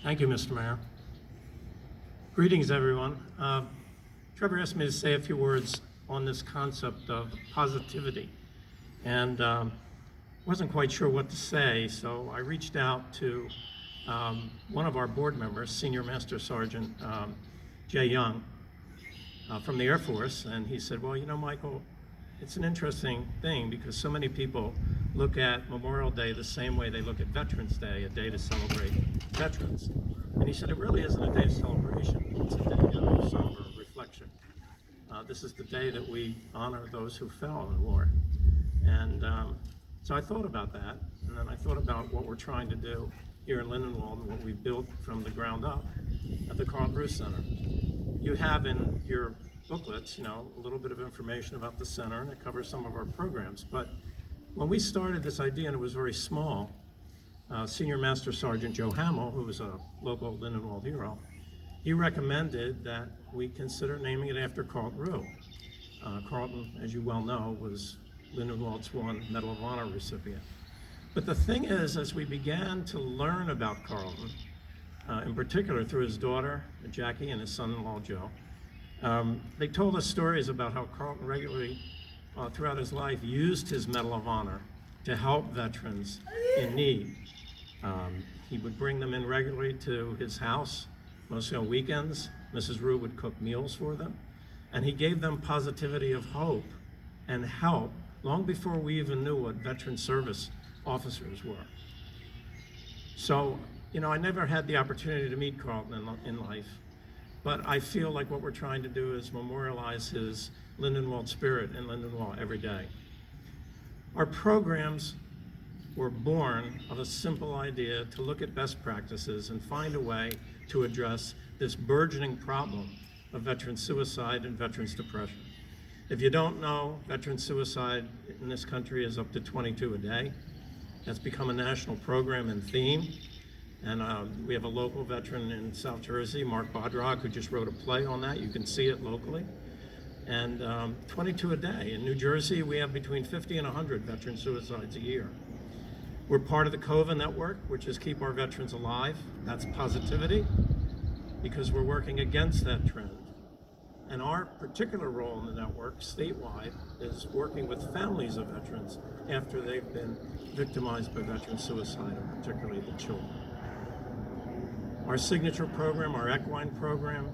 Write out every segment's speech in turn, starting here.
Thank you, Mr. Mayor. Greetings, everyone. Trevor asked me to say a few words on this concept of positivity, and wasn't quite sure what to say, so I reached out to one of our board members, Senior Master Sergeant Jay Young from the Air Force, and he said, well, you know, Michael, it's an interesting thing because so many people look at Memorial Day the same way they look at Veterans Day, a day to celebrate veterans. And he said, it really isn't a day of celebration, it's a day of somber reflection. This is the day that we honor those who fell in war. And so I thought about that, and then I thought about what we're trying to do here in Lindenwold and what we built from the ground up at the Carlton R Center. You have in your booklets, you know, a little bit of information about the center, and it covers some of our programs. But when we started this idea, and it was very small, Senior Master Sergeant Joe Hamill, who was a local Lindenwold hero, he recommended that we consider naming it after Carlton Rouh. Carlton, as you well know, was Lindenwold's one Medal of Honor recipient. But the thing is, as we began to learn about Carlton, in particular through his daughter, Jackie, and his son-in-law, Joe, they told us stories about how Carlton regularly, throughout his life, used his Medal of Honor to help veterans in need. He would bring them in regularly to his house, mostly on weekends. Mrs. Rouh would cook meals for them, and he gave them positivity of hope and help long before we even knew what veteran service officers were. So, you know, I never had the opportunity to meet Carlton in life, but I feel like what we're trying to do is memorialize his Lindenwold spirit in Lindenwold every day. Our programs were born of a simple idea to look at best practices and find a way to address this burgeoning problem of veteran suicide and veterans depression. If you don't know, veteran suicide in this country is up to 22 a day. That's become a national program and theme. And we have a local veteran in South Jersey, Mark Bodrock, who just wrote a play on that. You can see it locally. And 22 a day. In New Jersey, we have between 50 and 100 veteran suicides a year. We're part of the COVA network, which is Keep Our Veterans Alive. That's positivity, because we're working against that trend. And our particular role in the network, statewide, is working with families of veterans after they've been victimized by veteran suicide, and particularly the children. Our signature program, our equine program,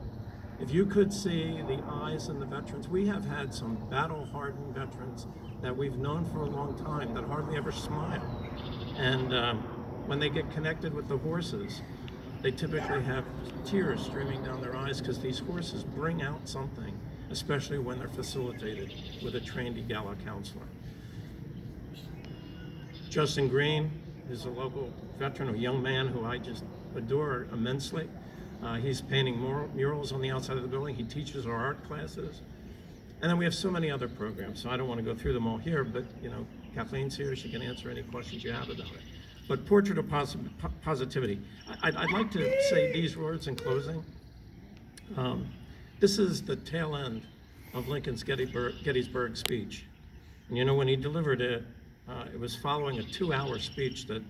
if you could see the eyes in the veterans, we have had some battle-hardened veterans that we've known for a long time that hardly ever smile. And when they get connected with the horses, they typically have tears streaming down their eyes because these horses bring out something, especially when they're facilitated with a trained EGALA counselor. Justin Green is a local veteran, a young man who I just adore immensely. He's painting murals on the outside of the building. He teaches our art classes. And then we have so many other programs, so I don't want to go through them all here, but you know, Kathleen's here, she can answer any questions you have about it. But Portrait of Positivity. I'd like to say these words in closing. This is the tail end of Lincoln's Gettysburg speech. And you know, when he delivered it, it was following a 2-hour speech that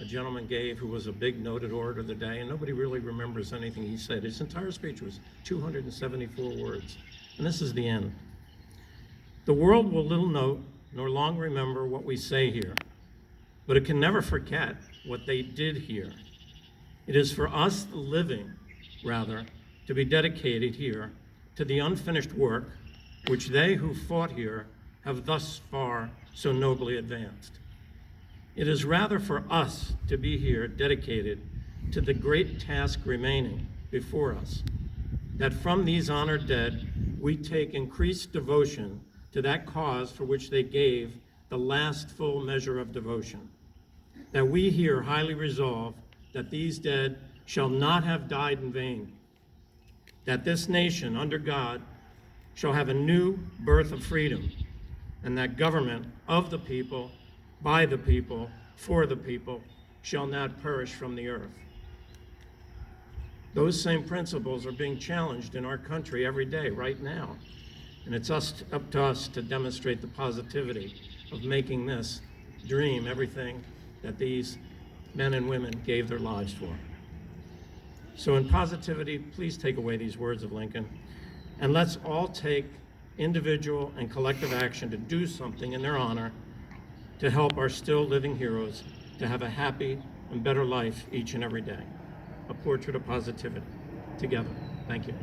a gentleman gave who was a big noted orator of the day, and nobody really remembers anything he said. His entire speech was 274 words. And this is the end. The world will little note nor long remember what we say here, but it can never forget what they did here. It is for us, the living, rather, to be dedicated here to the unfinished work which they who fought here have thus far so nobly advanced. It is rather for us to be here dedicated to the great task remaining before us, that from these honored dead we take increased devotion to that cause for which they gave the last full measure of devotion, that we here highly resolve that these dead shall not have died in vain, that this nation under God shall have a new birth of freedom, and that government of the people, by the people, for the people, shall not perish from the earth. Those same principles are being challenged in our country every day, right now. And it's up to us to demonstrate the positivity of making this dream everything that these men and women gave their lives for. So in positivity, please take away these words of Lincoln, and let's all take individual and collective action to do something in their honor to help our still living heroes to have a happy and better life each and every day. A portrait of positivity. Together. Thank you.